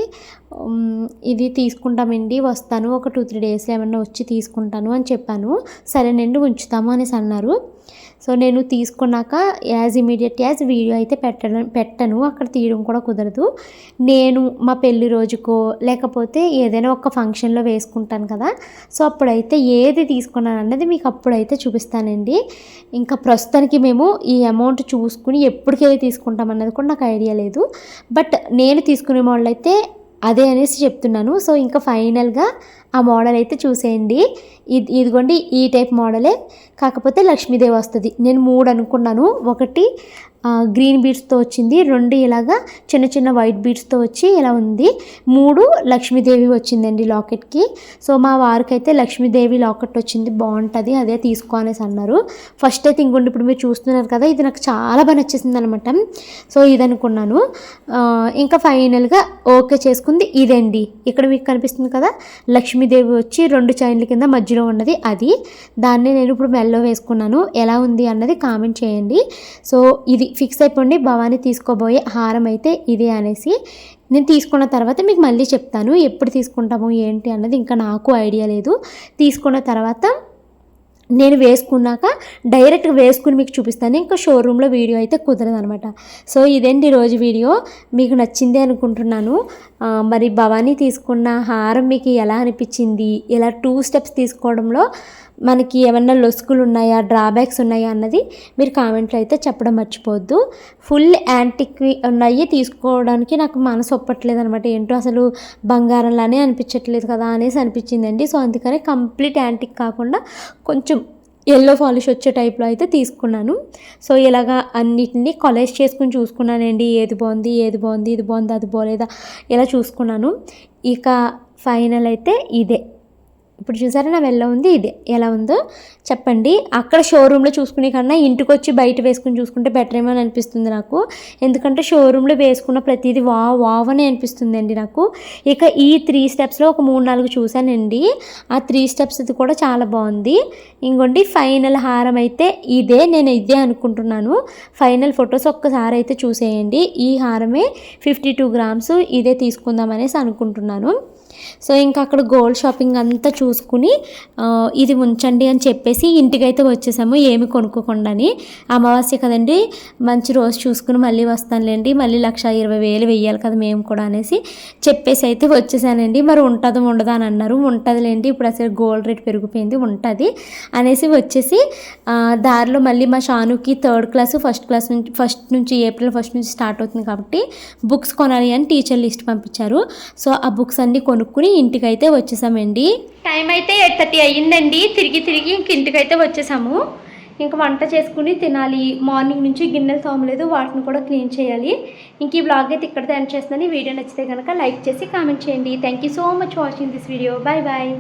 ఇది తీసుకుంటామండి, వస్తాను ఒక 2-3 డేస్లో ఏమన్నా వచ్చి తీసుకుంటాను అని చెప్పాను. సరేనండి ఉంచుతాము అనేసి అన్నారు. సో నేను తీసుకున్నాక ఇమీడియట్ వీడియో అయితే పెట్టను, అక్కడ తీయడం కూడా కుదరదు. నేను మా పెళ్లి రోజుకో లేకపోతే ఏదైనా ఒక ఫంక్షన్లో వేసుకుంటాను కదా, సో అప్పుడైతే ఏది తీసుకున్నాను అన్నది మీకు అప్పుడైతే చూపిస్తానండి. ఇంకా ప్రస్తుతానికి మేము ఈ అమౌంట్ చూసుకుని ఎప్పటికైతే తీసుకుంటాం అన్నది కూడా నాకు ఐడియా లేదు. బట్ నేను తీసుకునే మోడల్ అయితే అదే అనేసి చెప్తున్నాను. సో ఇంకా ఫైనల్గా ఆ మోడల్ అయితే చూసేయండి. ఇదిగోండి ఈ టైప్ మోడలే, కాకపోతే లక్ష్మీదేవి వస్తుంది. నేను 3 అనుకున్నాను. ఒకటి గ్రీన్ బీడ్స్తో వచ్చింది, 2 ఇలాగా చిన్న చిన్న వైట్ బీడ్స్తో వచ్చి ఇలా ఉంది, 3 లక్ష్మీదేవి వచ్చిందండి లాకెట్కి. సో మా వారికి అయితే లక్ష్మీదేవి లాకెట్ వచ్చింది, బాగుంటుంది, అదే తీసుకో అనేసి అన్నారు. ఫస్ట్ అయితే ఇంకోండి ఇప్పుడు మీరు చూస్తున్నారు కదా, ఇది నాకు చాలా బాగా నచ్చేసింది అనమాట. సో ఇది అనుకున్నాను. ఇంకా ఫైనల్గా ఓకే చేసుకుంది ఇదండి. ఇక్కడ మీకు కనిపిస్తుంది కదా లక్ష్మీదేవి వచ్చి 2 చైన్ల కింద మధ్యలో ఉన్నది, అది దాన్ని నేను ఇప్పుడు మెల్లో వేసుకున్నాను. ఎలా ఉంది అన్నది కామెంట్ చేయండి. సో ఇది ఫిక్స్ అయిపోండి, భవానీ తీసుకోబోయే హారం అయితే ఇదే అనేసి. నేను తీసుకున్న తర్వాత మీకు మళ్ళీ చెప్తాను ఎప్పుడు తీసుకుంటాము ఏంటి అన్నది, ఇంకా నాకు ఐడియా లేదు. తీసుకున్న తర్వాత నేను వేసుకున్నాక డైరెక్ట్గా వేసుకుని మీకు చూపిస్తాను. ఇంకా షోరూంలో వీడియో అయితే కుదరదు అనమాట. సో ఇదేంటి రోజు వీడియో, మీకు నచ్చింది అనుకుంటున్నాను. మరి భవానీ తీసుకున్న హారం మీకు ఎలా అనిపించింది, ఇలా 2 స్టెప్స్ తీసుకోవడంలో మనకి ఏమన్నా లొసుకులు ఉన్నాయా, డ్రాబ్యాక్స్ ఉన్నాయా అన్నది మీరు కామెంట్లో అయితే చెప్పడం మర్చిపోవద్దు. ఫుల్ యాంటిక్వి ఉన్నాయి, తీసుకోవడానికి నాకు మనసు ఒప్పట్లేదు అనమాట. ఏంటో అసలు బంగారంలానే అనిపించట్లేదు కదా అనేసి అనిపించిందండి. సో అందుకని కంప్లీట్ యాంటిక్ కాకుండా కొంచెం ఎల్లో పాలిష్ వచ్చే టైప్లో అయితే తీసుకున్నాను. సో ఇలాగా అన్నిటిని కొలైజ్ చేసుకుని చూసుకున్నానండి, ఏది బాగుంది ఏది బాగుంది, ఇది బాగుంది అది బాగోలేదా ఇలా చూసుకున్నాను. ఇక ఫైనల్ అయితే ఇదే. ఇప్పుడు చూసారా నా వెళ్ళ ఉంది, ఇదే ఎలా ఉందో చెప్పండి. అక్కడ షోరూంలో చూసుకునే కన్నా ఇంటికి వచ్చి బయట వేసుకుని చూసుకుంటే బెటర్ ఏమో అని అనిపిస్తుంది నాకు. ఎందుకంటే షోరూంలో వేసుకున్న ప్రతిదీ వావ్ అని అనిపిస్తుంది అండి నాకు. ఇక ఈ 3 స్టెప్స్లో ఒక 3-4 చూసానండి, ఆ 3 స్టెప్స్ ఇది కూడా చాలా బాగుంది. ఇంకోండి ఫైనల్ హారం అయితే ఇదే, నేను ఇదే అనుకుంటున్నాను. ఫైనల్ ఫొటోస్ ఒక్కసారి అయితే చూసేయండి. ఈ హారమే 52 గ్రామ్స్, ఇదే తీసుకుందాం అనేసి అనుకుంటున్నాను. సో ఇంకా అక్కడ గోల్డ్ షాపింగ్ అంతా చూసుకుని ఇది ఉంచండి అని చెప్పేసి ఇంటికైతే వచ్చేసాము, ఏమి కొనుక్కోకుండాని. అమావాస్య కదండి, మంచి రోజు చూసుకుని మళ్ళీ వస్తానులేండి, మళ్ళీ 1,20,000 వెయ్యాలి కదా మేము కూడా అనేసి చెప్పేసి అయితే వచ్చేసానండి. మరి ఉంటుందో ఉండదా అని అన్నారు. ఉంటుందిలేండి, ఇప్పుడు అసలు గోల్డ్ రేట్ పెరిగిపోయింది, ఉంటుంది అనేసి వచ్చేసి దారిలో మళ్ళీ మా షానుకి 3rd క్లాస్ ఫస్ట్ నుంచి ఏప్రిల్ 1 నుంచి స్టార్ట్ అవుతుంది కాబట్టి బుక్స్ కొనాలి అని టీచర్ లిస్ట్ పంపించారు. సో ఆ బుక్స్ అన్నీ కొనుక్కుని ఇంటికైతే వచ్చేసామండి. టైం అయితే 8:30 అయ్యిందండి. తిరిగి ఇంక ఇంటికైతే వచ్చేసాము. ఇంక వంట చేసుకుని తినాలి. మార్నింగ్ నుంచి గిన్నెలు తోమలేదు, వాటిని కూడా క్లీన్ చేయాలి. ఇంక ఈ బ్లాగ్ అయితే ఇక్కడితో ఎండ్ చేస్తున్నాను. ఈ వీడియో నచ్చితే కనుక లైక్ చేసి కామెంట్ చేయండి. Thank you so much watching this video. Bye bye.